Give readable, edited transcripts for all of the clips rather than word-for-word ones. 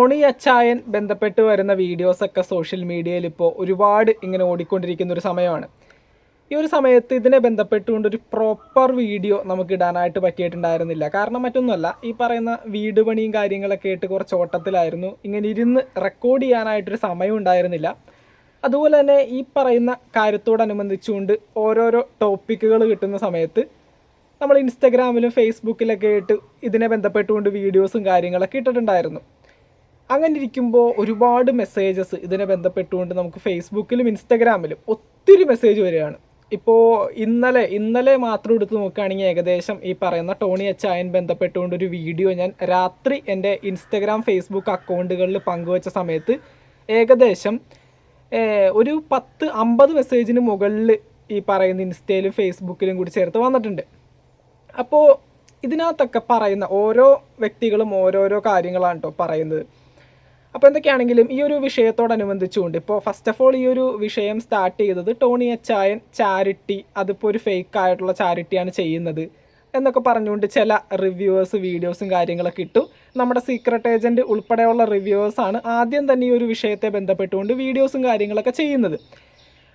Tony അച്ചായൻ ബന്ധപ്പെട്ട് വരുന്ന വീഡിയോസൊക്കെ സോഷ്യൽ മീഡിയയിൽ ഇപ്പോൾ ഒരുപാട് ഇങ്ങനെ ഓടിക്കൊണ്ടിരിക്കുന്ന ഒരു സമയമാണ്. ഈ ഒരു സമയത്ത് ഇതിനെ ബന്ധപ്പെട്ടുകൊണ്ടൊരു പ്രോപ്പർ വീഡിയോ നമുക്ക് ഇടാനായിട്ട് പറ്റിയിട്ടുണ്ടായിരുന്നില്ല. കാരണം മറ്റൊന്നുമല്ല, ഈ പറയുന്ന വീട് പണിയും കാര്യങ്ങളൊക്കെ ആയിട്ട് കുറച്ച് ഓട്ടത്തിലായിരുന്നു. ഇങ്ങനെ ഇരുന്ന് റെക്കോർഡ് ചെയ്യാനായിട്ടൊരു സമയം ഉണ്ടായിരുന്നില്ല. അതുപോലെ തന്നെ ഈ പറയുന്ന കാര്യത്തോടനുബന്ധിച്ചുകൊണ്ട് ഓരോരോ ടോപ്പിക്കുകൾ കിട്ടുന്ന സമയത്ത് നമ്മൾ ഇൻസ്റ്റഗ്രാമിലും ഫേസ്ബുക്കിലൊക്കെ ആയിട്ട് ഇതിനെ ബന്ധപ്പെട്ടുകൊണ്ട് വീഡിയോസും കാര്യങ്ങളൊക്കെ ഇട്ടിട്ടുണ്ടായിരുന്നു. അങ്ങനെ ഇരിക്കുമ്പോൾ ഒരുപാട് മെസ്സേജസ് ഇതിനെ ബന്ധപ്പെട്ടുകൊണ്ട് നമുക്ക് ഫേസ്ബുക്കിലും ഇൻസ്റ്റഗ്രാമിലും ഒത്തിരി മെസ്സേജ് വരികയാണ്. ഇപ്പോൾ ഇന്നലെ മാത്രം എടുത്ത് നോക്കുകയാണെങ്കിൽ ഏകദേശം ഈ പറയുന്ന ടോണി അച്ചായൻ ബന്ധപ്പെട്ടുകൊണ്ട് ഒരു വീഡിയോ ഞാൻ രാത്രി എൻ്റെ ഇൻസ്റ്റഗ്രാം ഫേസ്ബുക്ക് അക്കൗണ്ടുകളിൽ പങ്കുവച്ച സമയത്ത് ഏകദേശം ഒരു 10-50 മെസ്സേജിന് മുകളിൽ ഈ പറയുന്ന ഇൻസ്റ്റയിലും ഫേസ്ബുക്കിലും കൂടി ചേർത്ത് വന്നിട്ടുണ്ട്. അപ്പോൾ ഇതിനകത്തൊക്കെ പറയുന്ന ഓരോ വ്യക്തികളും ഓരോരോ കാര്യങ്ങളാണ് കേട്ടോ പറയുന്നത്. അപ്പോൾ എന്തൊക്കെയാണെങ്കിലും ഈ ഒരു വിഷയത്തോടനുബന്ധിച്ചുകൊണ്ട് ഇപ്പോൾ ഫസ്റ്റ് ഓഫ് ഓൾ ഈ ഒരു വിഷയം സ്റ്റാർട്ട് ചെയ്തത് ടോണി അച്ചായൻ ചാരിറ്റി, അതിപ്പോൾ ഒരു ഫേക്ക് ആയിട്ടുള്ള ചാരിറ്റിയാണ് ചെയ്യുന്നത് എന്നൊക്കെ പറഞ്ഞുകൊണ്ട് ചില റിവ്യൂവേഴ്സ് വീഡിയോസും കാര്യങ്ങളൊക്കെ ഇട്ടു. നമ്മുടെ സീക്രട്ട് ഏജൻറ്റ് ഉൾപ്പെടെയുള്ള റിവ്യൂവേഴ്സാണ് ആദ്യം തന്നെ ഈ ഒരു വിഷയത്തെ ബന്ധപ്പെട്ടുകൊണ്ട് വീഡിയോസും കാര്യങ്ങളൊക്കെ ചെയ്യുന്നത്.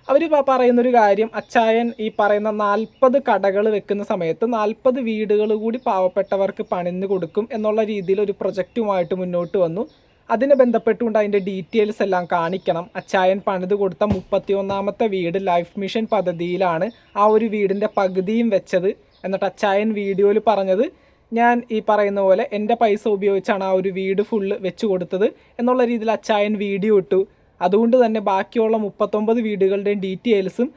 അവർ പറയുന്നൊരു കാര്യം, അച്ചായൻ ഈ പറയുന്ന 40 കടകൾ വെക്കുന്ന സമയത്ത് 40 വീടുകൾ കൂടി പാവപ്പെട്ടവർക്ക് പണിഞ്ഞു കൊടുക്കും എന്നുള്ള രീതിയിൽ ഒരു പ്രൊജക്റ്റുമായിട്ട് മുന്നോട്ട് വന്നു. അതിനെ ബന്ധപ്പെട്ടുകൊണ്ട് അതിൻ്റെ ഡീറ്റെയിൽസ് എല്ലാം കാണിക്കണം. അച്ചായൻ പണിത് കൊടുത്ത 31ാമത്തെ വീട് ലൈഫ് മിഷൻ പദ്ധതിയിലാണ് ആ ഒരു വീടിൻ്റെ പകുതിയും വെച്ചത്. എന്നിട്ട് അച്ചായൻ വീഡിയോയിൽ പറഞ്ഞത്, ഞാൻ ഈ പറയുന്ന പോലെ എൻ്റെ പൈസ ഉപയോഗിച്ചാണ് ആ ഒരു വീട് ഫുള്ള് വെച്ച് കൊടുത്തത് എന്നുള്ള രീതിയിൽ അച്ചായൻ വീഡിയോ ഇട്ടു. അതുകൊണ്ട് തന്നെ ബാക്കിയുള്ള 39 വീടുകളുടെയും ഡീറ്റെയിൽസും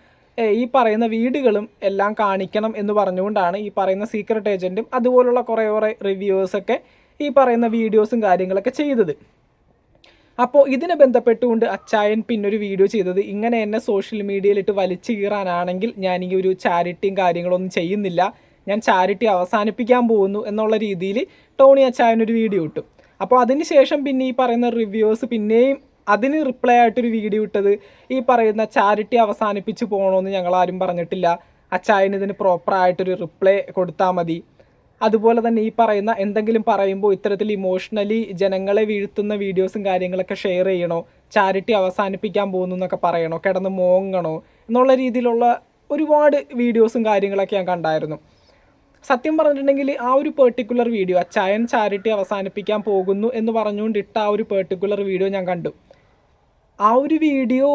ഈ പറയുന്ന വീടുകളും എല്ലാം കാണിക്കണം എന്ന് പറഞ്ഞുകൊണ്ടാണ് ഈ പറയുന്ന സീക്രട്ട് ഏജൻറ്റും അതുപോലുള്ള കുറേ റിവ്യൂവേഴ്സൊക്കെ ഈ പറയുന്ന വീഡിയോസും കാര്യങ്ങളൊക്കെ ചെയ്തത്. അപ്പോൾ ഇതിനെ ബന്ധപ്പെട്ടുകൊണ്ട് അച്ചായൻ പിന്നൊരു വീഡിയോ ചെയ്തത്, ഇങ്ങനെ എന്നെ സോഷ്യൽ മീഡിയയിലിട്ട് വലിച്ചു കീറാനാണെങ്കിൽ ഞാൻ ഈ ഒരു ചാരിറ്റിയും കാര്യങ്ങളൊന്നും ചെയ്യുന്നില്ല, ഞാൻ ചാരിറ്റി അവസാനിപ്പിക്കാൻ പോകുന്നു എന്നുള്ള രീതിയിൽ ടോണി അച്ചായൻ ഒരു വീഡിയോ ഇട്ടു. അപ്പോൾ അതിന് ശേഷം പിന്നെ ഈ പറയുന്ന റിവ്യൂവേഴ്സ് പിന്നെയും അതിന് റിപ്ലൈ ആയിട്ടൊരു വീഡിയോ ഇട്ടത്, ഈ പറയുന്ന ചാരിറ്റി അവസാനിപ്പിച്ച് പോകണമെന്ന് ഞങ്ങളാരും പറഞ്ഞിട്ടില്ല, അച്ചായൻ ഇതിന് പ്രോപ്പറായിട്ടൊരു റിപ്ലൈ കൊടുത്താൽ മതി. അതുപോലെ തന്നെ ഈ പറയുന്ന എന്തെങ്കിലും പറയുമ്പോൾ ഇത്തരത്തിൽ ഇമോഷണലി ജനങ്ങളെ വീഴ്ത്തുന്ന വീഡിയോസും കാര്യങ്ങളൊക്കെ ഷെയർ ചെയ്യണോ, ചാരിറ്റി അവസാനിപ്പിക്കാൻ പോകുന്നു എന്നൊക്കെ പറയണോ, കിടന്ന് മോങ്ങണോ എന്നുള്ള രീതിയിലുള്ള ഒരുപാട് വീഡിയോസും കാര്യങ്ങളൊക്കെ ഞാൻ കണ്ടായിരുന്നു. സത്യം പറഞ്ഞിട്ടുണ്ടെങ്കിൽ ആ ഒരു പെർട്ടിക്കുലർ വീഡിയോ, അച്ചായൻ ചാരിറ്റി അവസാനിപ്പിക്കാൻ പോകുന്നു എന്ന് പറഞ്ഞുകൊണ്ടിട്ട ആ ഒരു പെർട്ടിക്കുലർ വീഡിയോ ഞാൻ കണ്ടു. ആ ഒരു വീഡിയോ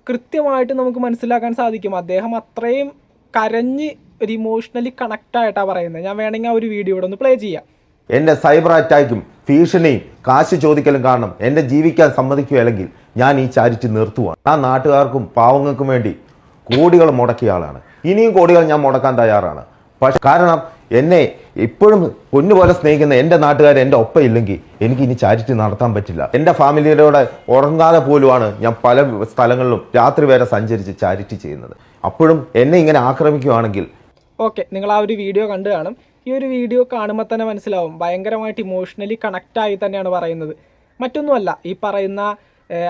കൃത്യമായിട്ട് നമുക്ക് മനസ്സിലാക്കാൻ സാധിക്കും അദ്ദേഹം അത്രയും കരഞ്ഞ് ഒരു ഇമോഷണലി കണക്റ്റായിട്ടാണ് പറയുന്നത്. ഞാൻ വേണമെങ്കിൽ ആ ഒരു വീഡിയോ ഇവിടെ ഒന്ന് പ്ലേ ചെയ്യാം. എൻ്റെ സൈബർ അറ്റാക്കും ഭീഷണിയും കാശ് ചോദിക്കലും കാരണം എന്നെ ജീവിക്കാൻ സമ്മതിക്കുകയല്ലെങ്കിൽ ഞാൻ ഈ ചാരിറ്റി നിർത്തുവാണ്. ആ നാട്ടുകാർക്കും പാവങ്ങൾക്കും വേണ്ടി കോടികൾ മുടക്കിയ ആളാണ്. ഇനിയും കോടികൾ ഞാൻ മുടക്കാൻ തയ്യാറാണ്. പക്ഷെ കാരണം എന്നെ ഇപ്പോഴും പൊന്നുപോലെ സ്നേഹിക്കുന്ന എൻ്റെ നാട്ടുകാർ എൻ്റെ ഒപ്പം ഇല്ലെങ്കിൽ എനിക്ക് ഇനി ചാരിറ്റി നടത്താൻ പറ്റില്ല. എൻ്റെ ഫാമിലിയോടെ ഉറങ്ങാതെ പോലുമാണ് ഞാൻ പല സ്ഥലങ്ങളിലും രാത്രി വരെ സഞ്ചരിച്ച് ചാരിറ്റി ചെയ്യുന്നത്. അപ്പോഴും എന്നെ ഇങ്ങനെ ആക്രമിക്കുകയാണെങ്കിൽ ഓക്കെ, നിങ്ങൾ ആ ഒരു വീഡിയോ കണ്ടു കാണും. ഈ ഒരു വീഡിയോ കാണുമ്പോൾ തന്നെ മനസ്സിലാവും ഭയങ്കരമായിട്ട് ഇമോഷണലി കണക്റ്റായി തന്നെയാണ് പറയുന്നത്. മറ്റൊന്നുമല്ല, ഈ പറയുന്ന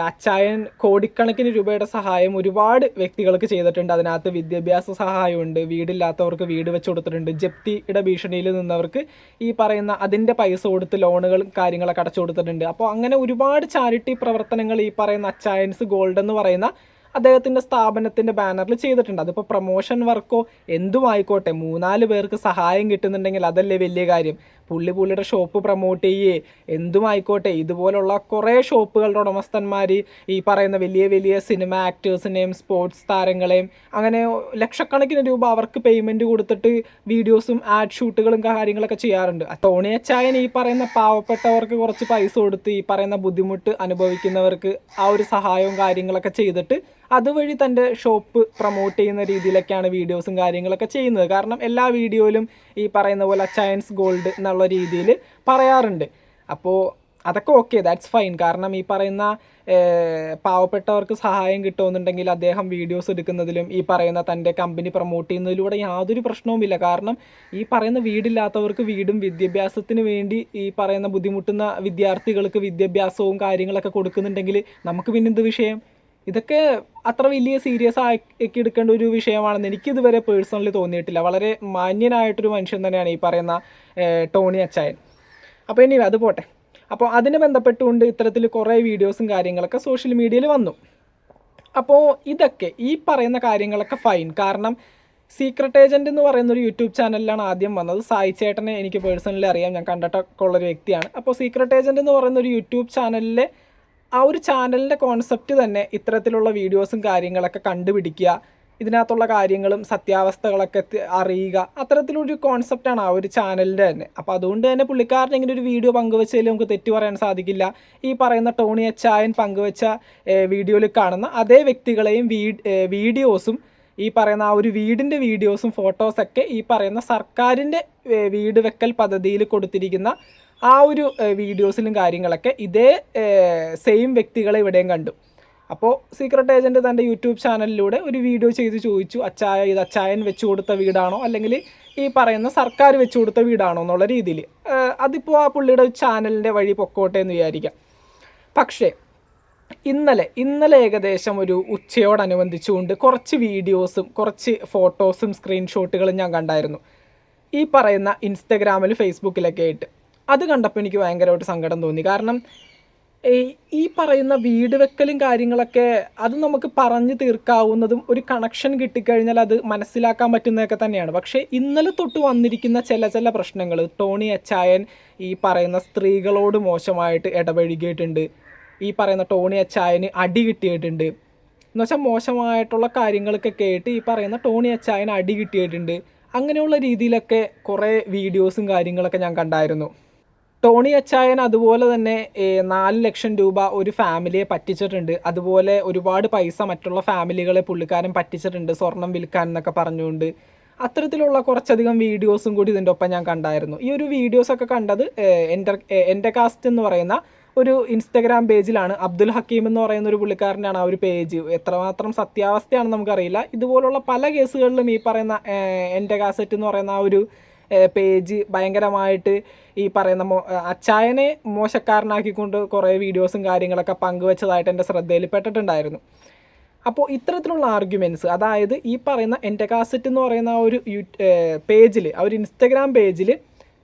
അച്ചായൻ കോടിക്കണക്കിന് രൂപയുടെ സഹായം ഒരുപാട് വ്യക്തികൾക്ക് ചെയ്തിട്ടുണ്ട്. അതിനകത്ത് വിദ്യാഭ്യാസ സഹായമുണ്ട്, വീടില്ലാത്തവർക്ക് വീട് വെച്ച് കൊടുത്തിട്ടുണ്ട്, ജപ്തിയുടെ ഭീഷണിയിൽ നിന്നവർക്ക് ഈ പറയുന്ന അതിൻ്റെ പൈസ കൊടുത്ത് ലോണുകളും കാര്യങ്ങളൊക്കെ അടച്ചു കൊടുത്തിട്ടുണ്ട്. അപ്പോൾ അങ്ങനെ ഒരുപാട് ചാരിറ്റി പ്രവർത്തനങ്ങൾ ഈ പറയുന്ന അച്ചായൻസ് ഗോൾഡ് എന്ന് പറയുന്ന അദ്ദേഹത്തിൻ്റെ സ്ഥാപനത്തിൻ്റെ ബാനറിൽ ചെയ്തിട്ടുണ്ട്. അതിപ്പോൾ പ്രൊമോഷൻ വർക്കോ എന്തുമായിക്കോട്ടെ, 3-4 പേർക്ക് സഹായം കിട്ടുന്നുണ്ടെങ്കിൽ അതല്ലേ വലിയ കാര്യം. പുള്ളിയുടെ ഷോപ്പ് പ്രൊമോട്ട് ചെയ്യേ എന്തുമായിക്കോട്ടെ. ഇതുപോലുള്ള കുറേ ഷോപ്പുകളുടെ ഉടമസ്ഥന്മാർ ഈ പറയുന്ന വലിയ വലിയ സിനിമ ആക്ടേഴ്സിനെയും സ്പോർട്സ് താരങ്ങളെയും അങ്ങനെ ലക്ഷക്കണക്കിന് രൂപ അവർക്ക് പേയ്മെൻറ്റ് കൊടുത്തിട്ട് വീഡിയോസും ആഡ് ഷൂട്ടുകളും കാര്യങ്ങളൊക്കെ ചെയ്യാറുണ്ട്. ടോണി അച്ചായൻ ഈ പറയുന്ന പാവപ്പെട്ടവർക്ക് കുറച്ച് പൈസ കൊടുത്ത് ഈ പറയുന്ന ബുദ്ധിമുട്ട് അനുഭവിക്കുന്നവർക്ക് ആ ഒരു സഹായവും കാര്യങ്ങളൊക്കെ ചെയ്തിട്ട് അതുവഴി തൻ്റെ ഷോപ്പ് പ്രൊമോട്ട് ചെയ്യുന്ന രീതിയിലൊക്കെയാണ് വീഡിയോസും കാര്യങ്ങളൊക്കെ ചെയ്യുന്നത്. കാരണം എല്ലാ വീഡിയോയിലും ഈ പറയുന്ന പോലെ അച്ചായൻസ് ഗോൾഡ് എന്നുള്ള രീതിയിൽ പറയാറുണ്ട്. അപ്പോൾ അതൊക്കെ ഓക്കെ, ദാറ്റ്സ് ഫൈൻ. കാരണം ഈ പറയുന്ന പാവപ്പെട്ടവർക്ക് സഹായം കിട്ടുമെന്നുണ്ടെങ്കിൽ അദ്ദേഹം വീഡിയോസ് എടുക്കുന്നതിലും ഈ പറയുന്ന തൻ്റെ കമ്പനി പ്രൊമോട്ട് ചെയ്യുന്നതിലൂടെ യാതൊരു പ്രശ്നവുമില്ല. കാരണം ഈ പറയുന്ന വീടില്ലാത്തവർക്ക് വീടും വിദ്യാഭ്യാസത്തിന് വേണ്ടി ഈ പറയുന്ന ബുദ്ധിമുട്ടുന്ന വിദ്യാർത്ഥികൾക്ക് വിദ്യാഭ്യാസവും കാര്യങ്ങളൊക്കെ കൊടുക്കുന്നുണ്ടെങ്കിൽ നമുക്ക് പിന്നെന്ത് വിഷയം? ഇതൊക്കെ അത്ര വലിയ സീരിയസ് ആക്കി എടുക്കേണ്ട ഒരു വിഷയമാണെന്ന് എനിക്കിതുവരെ പേഴ്സണലി തോന്നിയിട്ടില്ല. വളരെ മാന്യനായിട്ടൊരു മനുഷ്യൻ തന്നെയാണ് ഈ പറയുന്ന ടോണി അച്ചായൻ. അപ്പോൾ ഇനി അത് പോട്ടെ. അപ്പോൾ അതിനെ ബന്ധപ്പെട്ടുകൊണ്ട് ഇത്തരത്തിൽ കുറേ വീഡിയോസും കാര്യങ്ങളൊക്കെ സോഷ്യൽ മീഡിയയിൽ വന്നു. അപ്പോൾ ഇതൊക്കെ ഈ പറയുന്ന കാര്യങ്ങളൊക്കെ ഫൈൻ. കാരണം സീക്രട്ട് ഏജൻറ്റ് എന്ന് പറയുന്ന ഒരു യൂട്യൂബ് ചാനലിലാണ് ആദ്യം വന്നത്. സായി ചേട്ടനെ എനിക്ക് പേഴ്സണലി അറിയാം, ഞാൻ കണ്ടിട്ടൊക്കെ ഉള്ളൊരു വ്യക്തിയാണ്. അപ്പോൾ സീക്രട്ട് ഏജൻറ്റ് എന്ന് പറയുന്ന ഒരു യൂട്യൂബ് ചാനലിലെ ആ ഒരു ചാനലിൻ്റെ കോൺസെപ്റ്റ് തന്നെ ഇത്തരത്തിലുള്ള വീഡിയോസും കാര്യങ്ങളൊക്കെ കണ്ടുപിടിക്കുക, ഇതിനകത്തുള്ള കാര്യങ്ങളും സത്യാവസ്ഥകളൊക്കെ അറിയുക, അത്തരത്തിലൊരു കോൺസെപ്റ്റാണ് ആ ഒരു ചാനലിൻ്റെ തന്നെ. അപ്പോൾ അതുകൊണ്ട് തന്നെ പുള്ളിക്കാരൻ ഇങ്ങനെ ഒരു വീഡിയോ പങ്കുവെച്ചതിൽ നമുക്ക് തെറ്റു പറയാൻ സാധിക്കില്ല. ഈ പറയുന്ന ടോണി അച്ചായൻ പങ്കുവെച്ച വീഡിയോയിൽ കാണുന്ന അതേ വ്യക്തികളെയും വീഡിയോസും ഈ പറയുന്ന ആ ഒരു വീടിൻ്റെ വീഡിയോസും ഫോട്ടോസൊക്കെ ഈ പറയുന്ന സർക്കാരിൻ്റെ വീട് വെക്കൽ പദ്ധതിയിൽ കൊടുത്തിരിക്കുന്ന ആ ഒരു വീഡിയോസിലും കാര്യങ്ങളൊക്കെ ഇതേ സെയിം വ്യക്തികളെ ഇവിടെയും കണ്ടു. അപ്പോൾ സീക്രട്ട് ഏജൻറ്റ് തൻ്റെ യൂട്യൂബ് ചാനലിലൂടെ ഒരു വീഡിയോ ചെയ്ത് ചോദിച്ചു, ഇത് അച്ചായൻ വെച്ചു കൊടുത്ത വീടാണോ അല്ലെങ്കിൽ ഈ പറയുന്ന സർക്കാർ വെച്ചു കൊടുത്ത വീടാണോ എന്നുള്ള രീതിയിൽ. അതിപ്പോൾ ആ പുള്ളിയുടെ ചാനലിൻ്റെ വഴി പൊക്കോട്ടെ എന്ന് വിചാരിക്കാം. പക്ഷേ ഇന്നലെ ഏകദേശം ഒരു ഉച്ചയോടനുബന്ധിച്ചുകൊണ്ട് കുറച്ച് വീഡിയോസും കുറച്ച് ഫോട്ടോസും സ്ക്രീൻഷോട്ടുകളും ഞാൻ കണ്ടായിരുന്നു, ഈ പറയുന്ന ഇൻസ്റ്റഗ്രാമിൽ ഫേസ്ബുക്കിലൊക്കെ ആയിട്ട്. അത് കണ്ടപ്പോൾ എനിക്ക് ഭയങ്കരമായിട്ട് സങ്കടം തോന്നി. കാരണം ഈ പറയുന്ന വീട് വെക്കലും കാര്യങ്ങളൊക്കെ അത് നമുക്ക് പറഞ്ഞു തീർക്കാവുന്നതും ഒരു കണക്ഷൻ കിട്ടിക്കഴിഞ്ഞാൽ അത് മനസ്സിലാക്കാൻ പറ്റുന്നതൊക്കെ തന്നെയാണ്. പക്ഷേ ഇന്നലെ തൊട്ട് വന്നിരിക്കുന്ന ചില പ്രശ്നങ്ങൾ, ടോണി അച്ചായൻ ഈ പറയുന്ന സ്ത്രീകളോട് മോശമായിട്ട് ഇടപഴകിയിട്ടുണ്ട്, ഈ പറയുന്ന ടോണി അച്ചായന് അടി കിട്ടിയിട്ടുണ്ട്, എന്നുവെച്ചാൽ മോശമായിട്ടുള്ള കാര്യങ്ങളൊക്കെ കേട്ട് ഈ പറയുന്ന ടോണി അച്ചായന് അടി കിട്ടിയിട്ടുണ്ട്. അങ്ങനെയുള്ള രീതിയിലൊക്കെ കുറേ വീഡിയോസും കാര്യങ്ങളൊക്കെ ഞാൻ കണ്ടായിരുന്നു. ടോണി അച്ചായൻ അതുപോലെ തന്നെ 4 ലക്ഷം രൂപ ഒരു ഫാമിലിയെ പറ്റിച്ചിട്ടുണ്ട്. അതുപോലെ ഒരുപാട് പൈസ മറ്റുള്ള ഫാമിലികളെ പുള്ളിക്കാരൻ പറ്റിച്ചിട്ടുണ്ട് സ്വർണം വിൽക്കാൻ എന്നൊക്കെ പറഞ്ഞുകൊണ്ട്. അത്തരത്തിലുള്ള കുറച്ചധികം വീഡിയോസും കൂടി ഇതിൻ്റെ ഒപ്പം ഞാൻ കണ്ടായിരുന്നു. ഈ ഒരു വീഡിയോസൊക്കെ കണ്ടത് എൻ്റെ കാസ്റ്റ് എന്ന് പറയുന്ന ഒരു ഇൻസ്റ്റഗ്രാം പേജിലാണ്. അബ്ദുൽ ഹക്കീം എന്ന് പറയുന്ന ഒരു പുള്ളിക്കാരനാണ് ആ ഒരു പേജ്. എത്രമാത്രം സത്യാവസ്ഥയാണെന്ന് നമുക്കറിയില്ല. ഇതുപോലുള്ള പല കേസുകളിലും ഈ പറയുന്ന എൻ്റെ കാസറ്റ് എന്ന് പറയുന്ന ആ ഒരു പേജ് ഭയങ്കരമായിട്ട് ഈ പറയുന്ന അച്ചായനെ മോശക്കാരനാക്കിക്കൊണ്ട് കുറേ വീഡിയോസും കാര്യങ്ങളൊക്കെ പങ്കുവെച്ചതായിട്ട് എൻ്റെ ശ്രദ്ധയിൽപ്പെട്ടിട്ടുണ്ടായിരുന്നു. അപ്പോൾ ഇത്തരത്തിലുള്ള ആർഗ്യുമെൻറ്റ്സ്, അതായത് ഈ പറയുന്ന എൻ്റെ കാസറ്റ് എന്ന് പറയുന്ന ആ ഒരു പേജിൽ, ആ ഒരു ഇൻസ്റ്റഗ്രാം പേജിൽ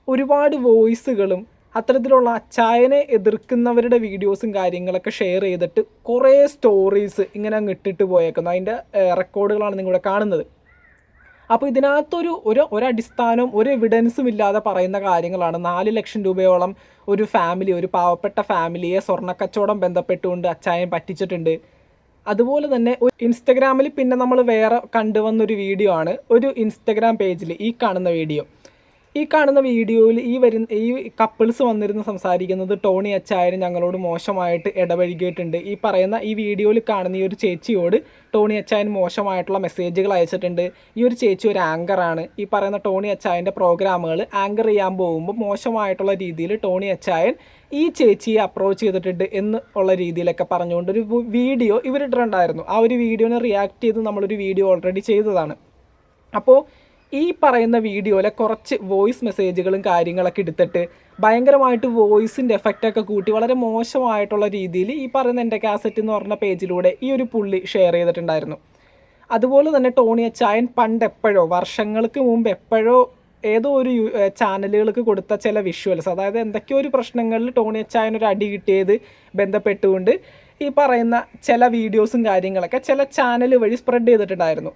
ഒരുപാട് വോയിസുകളും അത്തരത്തിലുള്ള അച്ചായനെ എതിർക്കുന്നവരുടെ വീഡിയോസും കാര്യങ്ങളൊക്കെ ഷെയർ ചെയ്തിട്ട് കുറേ സ്റ്റോറീസ് ഇങ്ങനെ അങ്ങ് ഇട്ടിട്ട് പോയേക്കുന്നു. അതിൻ്റെ റെക്കോർഡുകളാണ് നിങ്ങളിവിടെ കാണുന്നത്. അപ്പോൾ ഇതിനകത്തൊരു ഒരടിസ്ഥാനവും ഒരു എവിഡൻസും ഇല്ലാതെ പറയുന്ന കാര്യങ്ങളാണ്. 4 ലക്ഷം രൂപയോളം ഒരു ഫാമിലി, ഒരു പാവപ്പെട്ട ഫാമിലിയെ സ്വർണ്ണക്കച്ചവടം ബന്ധപ്പെട്ടുകൊണ്ട് അച്ചായൻ പറ്റിച്ചിട്ടുണ്ട്. അതുപോലെ തന്നെ ഒരു ഇൻസ്റ്റഗ്രാമിൽ പിന്നെ നമ്മൾ വേറെ കണ്ടുവന്നൊരു വീഡിയോ ആണ് ഒരു ഇൻസ്റ്റഗ്രാം പേജിൽ ഈ കാണുന്ന വീഡിയോ. ഈ കാണുന്ന വീഡിയോയിൽ ഈ കപ്പിൾസ് വന്നിരുന്ന് സംസാരിക്കുന്നത് ടോണി അച്ചായൻ ഞങ്ങളോട് മോശമായിട്ട് ഇടപഴകിയിട്ടുണ്ട്. ഈ പറയുന്ന ഈ വീഡിയോയിൽ കാണുന്ന ഈ ഒരു ചേച്ചിയോട് ടോണി അച്ചായൻ മോശമായിട്ടുള്ള മെസ്സേജുകൾ അയച്ചിട്ടുണ്ട്. ഈ ഒരു ചേച്ചി ഒരു ആങ്കറാണ്. ഈ പറയുന്ന ടോണി അച്ചായൻ്റെ പ്രോഗ്രാമുകൾ ആങ്കർ ചെയ്യാൻ പോകുമ്പോൾ മോശമായിട്ടുള്ള രീതിയിൽ ടോണി അച്ചായൻ ഈ ചേച്ചിയെ അപ്രോച്ച് ചെയ്തിട്ടുണ്ട് എന്ന് ഉള്ള രീതിയിലൊക്കെ പറഞ്ഞുകൊണ്ടൊരു വീഡിയോ ഇവരിട്ടിട്ടുണ്ടായിരുന്നു. ആ ഒരു വീഡിയോനെ റിയാക്ട് ചെയ്ത് നമ്മളൊരു വീഡിയോ ഓൾറെഡി ചെയ്തതാണ്. അപ്പോൾ ഈ പറയുന്ന വീഡിയോയിലെ കുറച്ച് വോയിസ് മെസ്സേജുകളും കാര്യങ്ങളൊക്കെ എടുത്തിട്ട് ഭയങ്കരമായിട്ട് വോയിസിൻ്റെ എഫക്റ്റൊക്കെ കൂട്ടി വളരെ മോശമായിട്ടുള്ള രീതിയിൽ ഈ പറയുന്ന എൻ്റെ കാസറ്റ് എന്ന് പറഞ്ഞ പേജിലൂടെ ഈ ഒരു പുള്ളി ഷെയർ ചെയ്തിട്ടുണ്ടായിരുന്നു. അതുപോലെ തന്നെ ടോണി അച്ചായൻ പണ്ടെപ്പോഴോ വർഷങ്ങൾക്ക് മുമ്പ് എപ്പോഴോ ഏതോ ഒരു ചാനലുകൾക്ക് കൊടുത്ത ചില വിഷ്വൽസ്, അതായത് എന്തൊക്കെയോ ഒരു പ്രശ്നങ്ങളിൽ ടോണി അച്ചായൻ ഒരു അടി കിട്ടിയത് ബന്ധപ്പെട്ടുകൊണ്ട് ഈ പറയുന്ന ചില വീഡിയോസും കാര്യങ്ങളൊക്കെ ചില ചാനൽ വഴി സ്പ്രെഡ് ചെയ്തിട്ടുണ്ടായിരുന്നു.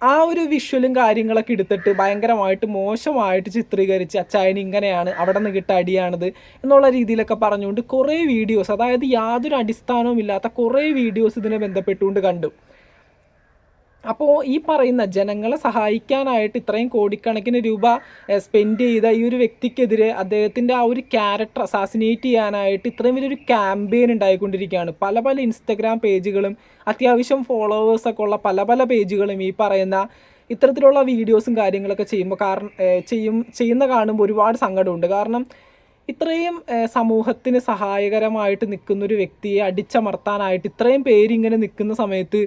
ആ ഒരു വിഷ്വലും കാര്യങ്ങളൊക്കെ എടുത്തിട്ട് ഭയങ്കരമായിട്ട് മോശമായിട്ട് ചിത്രീകരിച്ച് അച്ചായൻ ഇങ്ങനെയാണ്, അവിടെ നിന്ന് കിട്ട അടിയാണിത് എന്നുള്ള രീതിയിലൊക്കെ പറഞ്ഞുകൊണ്ട് കുറേ വീഡിയോസ്, അതായത് യാതൊരു അടിസ്ഥാനവും ഇല്ലാത്ത കുറേ വീഡിയോസ് ഇതിനെ ബന്ധപ്പെട്ടുകൊണ്ട് കണ്ടു. അപ്പോൾ ഈ പറയുന്ന ജനങ്ങളെ സഹായിക്കാനായിട്ട് ഇത്രയും കോടിക്കണക്കിന് രൂപ സ്പെൻഡ് ചെയ്ത ഈ ഒരു വ്യക്തിക്കെതിരെ അദ്ദേഹത്തിൻ്റെ ആ ഒരു ക്യാരക്ടർ അസാസിനേറ്റ് ചെയ്യാനായിട്ട് ഇത്രയും വലിയൊരു ക്യാമ്പയിൻ ഉണ്ടായിക്കൊണ്ടിരിക്കുകയാണ്. പല ഇൻസ്റ്റഗ്രാം പേജുകളും അത്യാവശ്യം ഫോളോവേഴ്സൊക്കെ ഉള്ള പല പേജുകളും ഈ പറയുന്ന ഇത്തരത്തിലുള്ള വീഡിയോസും കാര്യങ്ങളൊക്കെ ചെയ്യുന്ന കാണുമ്പോൾ ഒരുപാട് സങ്കടമുണ്ട്. കാരണം ഇത്രയും സമൂഹത്തിന് സഹായകരമായിട്ട് നിൽക്കുന്നൊരു വ്യക്തിയെ അടിച്ചമർത്താനായിട്ട് ഇത്രയും പേരിങ്ങനെ നിൽക്കുന്ന സമയത്ത്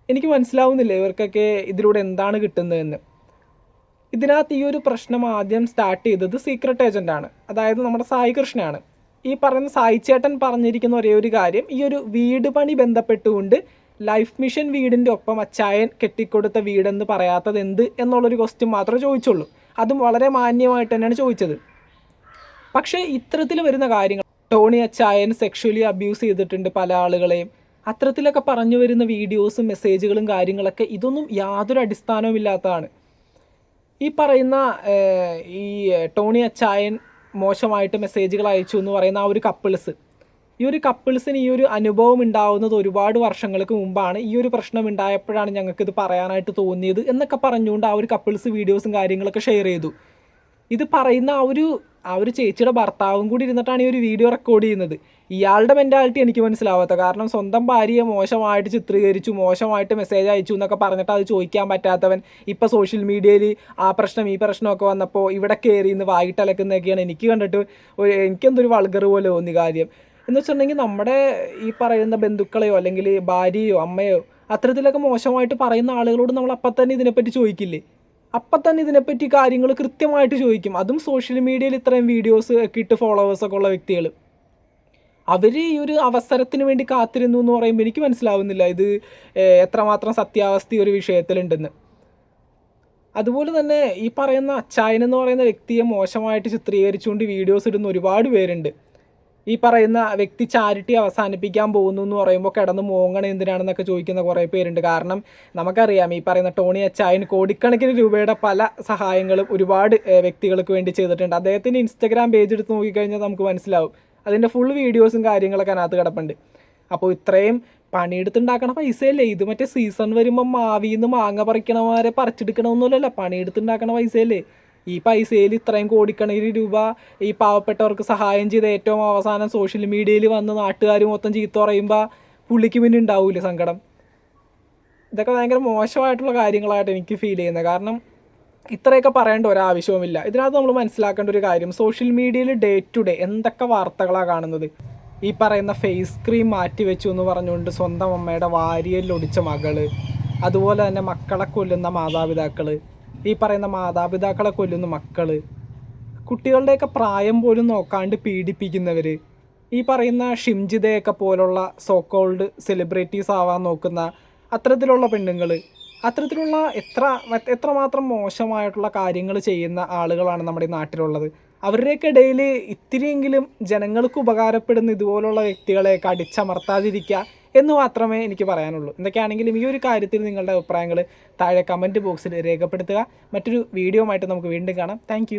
എനിക്ക് മനസ്സിലാവുന്നില്ല ഇവർക്കൊക്കെ ഇതിലൂടെ എന്താണ് കിട്ടുന്നതെന്ന്. ഇതിനകത്ത് ഈ ഒരു പ്രശ്നം ആദ്യം സ്റ്റാർട്ട് ചെയ്തത് സീക്രട്ട് ഏജൻ്റാണ്, അതായത് നമ്മുടെ സായി കൃഷ്ണയാണ്. ഈ പറയുന്ന സായി ചേട്ടൻ പറഞ്ഞിരിക്കുന്ന ഒരേ ഒരു കാര്യം, ഈ ഒരു വീട് പണി ബന്ധപ്പെട്ടുകൊണ്ട് ലൈഫ് മിഷൻ വീടിൻ്റെ ഒപ്പം അച്ചായൻ കെട്ടിക്കൊടുത്ത വീടെന്ന് പറയാത്തത് എന്ത് എന്നുള്ളൊരു ക്വസ്റ്റ്യൻ മാത്രമേ ചോദിച്ചുള്ളൂ. അതും വളരെ മാന്യമായിട്ട് തന്നെയാണ് ചോദിച്ചത്. പക്ഷേ ഇത്തരത്തിൽ വരുന്ന കാര്യങ്ങൾ ടോണി അച്ചായൻ സെക്ഷുവലി അബ്യൂസ് ചെയ്തിട്ടുണ്ട് പല ആളുകളെയും. അത്തരത്തിലൊക്കെ പറഞ്ഞു വരുന്ന വീഡിയോസും മെസ്സേജുകളും കാര്യങ്ങളൊക്കെ ഇതൊന്നും യാതൊരു അടിസ്ഥാനവും ഇല്ലാത്തതാണ്. ഈ പറയുന്ന ഈ ടോണി അച്ചായൻ മോശമായിട്ട് മെസ്സേജുകൾ അയച്ചു എന്ന് പറയുന്ന ആ ഒരു കപ്പിൾസ്, ഈ ഒരു കപ്പിൾസിന് ഈ ഒരു അനുഭവം ഉണ്ടാവുന്നത് ഒരുപാട് വർഷങ്ങൾക്ക് മുമ്പാണ്. ഈ ഒരു പ്രശ്നം ഉണ്ടായപ്പോഴാണ് ഞങ്ങൾക്കിത് പറയാനായിട്ട് തോന്നിയത് എന്നൊക്കെ പറഞ്ഞുകൊണ്ട് ആ ഒരു കപ്പിൾസ് വീഡിയോസും കാര്യങ്ങളൊക്കെ ഷെയർ ചെയ്തു. ഇത് പറയുന്ന ആ ഒരു ചേച്ചിയുടെ ഭർത്താവും കൂടി ഇരുന്നിട്ടാണ് ഈ ഒരു വീഡിയോ റെക്കോർഡ് ചെയ്യുന്നത്. ഇയാളുടെ മെൻറ്റാലിറ്റി എനിക്ക് മനസ്സിലാവാത്ത, കാരണം സ്വന്തം ഭാര്യയെ മോശമായിട്ട് ചിത്രീകരിച്ചു, മോശമായിട്ട് മെസ്സേജ് അയച്ചു എന്നൊക്കെ പറഞ്ഞിട്ട് അത് ചോദിക്കാൻ പറ്റാത്തവൻ ഇപ്പോൾ സോഷ്യൽ മീഡിയയിൽ ആ പ്രശ്നം ഈ പ്രശ്നമൊക്കെ വന്നപ്പോൾ ഇവിടെ കയറി ഇന്ന് വായിട്ടലക്കുന്നതൊക്കെയാണ് എനിക്ക് കണ്ടിട്ട് എനിക്കെന്തൊരു വൾഗർ പോലെ തോന്നി കാര്യം. എന്ന് വെച്ചിട്ടുണ്ടെങ്കിൽ നമ്മുടെ ഈ പറയുന്ന ബന്ധുക്കളെയോ അല്ലെങ്കിൽ ഭാര്യയോ അമ്മയോ അത്തരത്തിലൊക്കെ മോശമായിട്ട് പറയുന്ന ആളുകളോട് നമ്മൾ അപ്പം തന്നെ ഇതിനെപ്പറ്റി ചോദിക്കില്ലേ? അപ്പം തന്നെ ഇതിനെപ്പറ്റി കാര്യങ്ങൾ കൃത്യമായിട്ട് ചോദിക്കും. അതും സോഷ്യൽ മീഡിയയിൽ ഇത്രയും വീഡിയോസ് ഒക്കെ ഇട്ട് ഫോളോവേഴ്സൊക്കെ ഉള്ള വ്യക്തികൾ. അവർ ഈ ഒരു അവസരത്തിന് വേണ്ടി കാത്തിരുന്നു എന്ന് പറയുമ്പോൾ എനിക്ക് മനസ്സിലാവുന്നില്ല ഇത് എത്രമാത്രം സത്യാവസ്ഥ ഈ ഒരു വിഷയത്തിലുണ്ടെന്ന്. അതുപോലെ തന്നെ ഈ പറയുന്ന അച്ചായൻ എന്ന് പറയുന്ന വ്യക്തിയെ മോശമായിട്ട് ചിത്രീകരിച്ചുകൊണ്ട് വീഡിയോസ് ഇടുന്ന ഒരുപാട് പേരുണ്ട്. ഈ പറയുന്ന വ്യക്തി ചാരിറ്റി അവസാനിപ്പിക്കാൻ പോകുന്നു എന്ന് പറയുമ്പോൾ കിടന്ന് മോങ്ങണ എന്തിനാണെന്നൊക്കെ ചോദിക്കുന്ന കുറേ പേരുണ്ട്. കാരണം നമുക്കറിയാം ഈ പറയുന്ന ടോണി അച്ചായൻ കോടിക്കണക്കിന് രൂപയുടെ പല സഹായങ്ങളും ഒരുപാട് വ്യക്തികൾക്ക് വേണ്ടി ചെയ്തിട്ടുണ്ട്. അദ്ദേഹത്തിൻ്റെ ഇൻസ്റ്റഗ്രാം പേജ് എടുത്ത് നോക്കിക്കഴിഞ്ഞാൽ നമുക്ക് മനസ്സിലാവും. അതിൻ്റെ ഫുൾ വീഡിയോസും കാര്യങ്ങളൊക്കെ അതിനകത്ത് കിടപ്പുണ്ട്. അപ്പോൾ ഇത്രയും പണിയെടുത്തുണ്ടാക്കണ പൈസയല്ലേ ഇത്? മറ്റേ സീസൺ വരുമ്പോൾ മാവിന്ന് മാങ്ങ പറിക്കണമാരെ പറിച്ചെടുക്കണമെന്നല്ല, പണിയെടുത്തുണ്ടാക്കണ പൈസയല്ലേ. ഈ പൈസയിൽ ഇത്രയും കോടിക്കണക്കിന് രൂപ ഈ പാവപ്പെട്ടവർക്ക് സഹായം ചെയ്ത് ഏറ്റവും അവസാനം സോഷ്യൽ മീഡിയയിൽ വന്ന് നാട്ടുകാർ മൊത്തം ചീത്ത പറയുമ്പോൾ പുള്ളിക്ക് പിന്നെ ഉണ്ടാവില്ല സങ്കടം? ഇതൊക്കെ ഭയങ്കര മോശമായിട്ടുള്ള കാര്യങ്ങളായിട്ട് എനിക്ക് ഫീൽ ചെയ്യുന്നത്. കാരണം ഇത്രയൊക്കെ പറയേണ്ട ഒരാവശ്യവുമില്ല. ഇതിനകത്ത് നമ്മൾ മനസ്സിലാക്കേണ്ട ഒരു കാര്യം, സോഷ്യൽ മീഡിയയിൽ ഡേ ടു ഡേ എന്തൊക്കെ വാർത്തകളാണ് കാണുന്നത്. ഈ പറയുന്ന ഫേസ് ക്രീം മാറ്റി വെച്ചു എന്ന് പറഞ്ഞുകൊണ്ട് സ്വന്തം അമ്മയുടെ വാരിയലൊടിച്ച മകള്, അതുപോലെ തന്നെ മക്കളെ കൊല്ലുന്ന മാതാപിതാക്കൾ, ഈ പറയുന്ന മാതാപിതാക്കളെ കൊല്ലുന്ന മക്കൾ, കുട്ടികളുടെയൊക്കെ പ്രായം പോലും നോക്കാണ്ട് പീഡിപ്പിക്കുന്നവർ, ഈ പറയുന്ന ഷിംജിതയൊക്കെ പോലുള്ള സോക്കോൾഡ് സെലിബ്രിറ്റീസ് ആവാൻ നോക്കുന്ന അത്തരത്തിലുള്ള പെണ്ണുങ്ങൾ, അത്തരത്തിലുള്ള എത്രമാത്രം മോശമായിട്ടുള്ള കാര്യങ്ങൾ ചെയ്യുന്ന ആളുകളാണ് നമ്മുടെ ഈ നാട്ടിലുള്ളത്. അവരുടെയൊക്കെ ഇടയിൽ ഇത്തിരിയെങ്കിലും ജനങ്ങൾക്ക് ഉപകാരപ്പെടുന്ന ഇതുപോലുള്ള വ്യക്തികളെയൊക്കെ അടിച്ചമർത്താതിരിക്കുക എന്ന് മാത്രമേ എനിക്ക് പറയാനുള്ളൂ. എന്തൊക്കെയാണെങ്കിലും ഈ ഒരു കാര്യത്തിൽ നിങ്ങളുടെ അഭിപ്രായങ്ങൾ താഴെ കമൻറ്റ് ബോക്സിൽ രേഖപ്പെടുത്തുക. മറ്റൊരു വീഡിയോ ആയിട്ട് നമുക്ക് വീണ്ടും കാണാം. താങ്ക്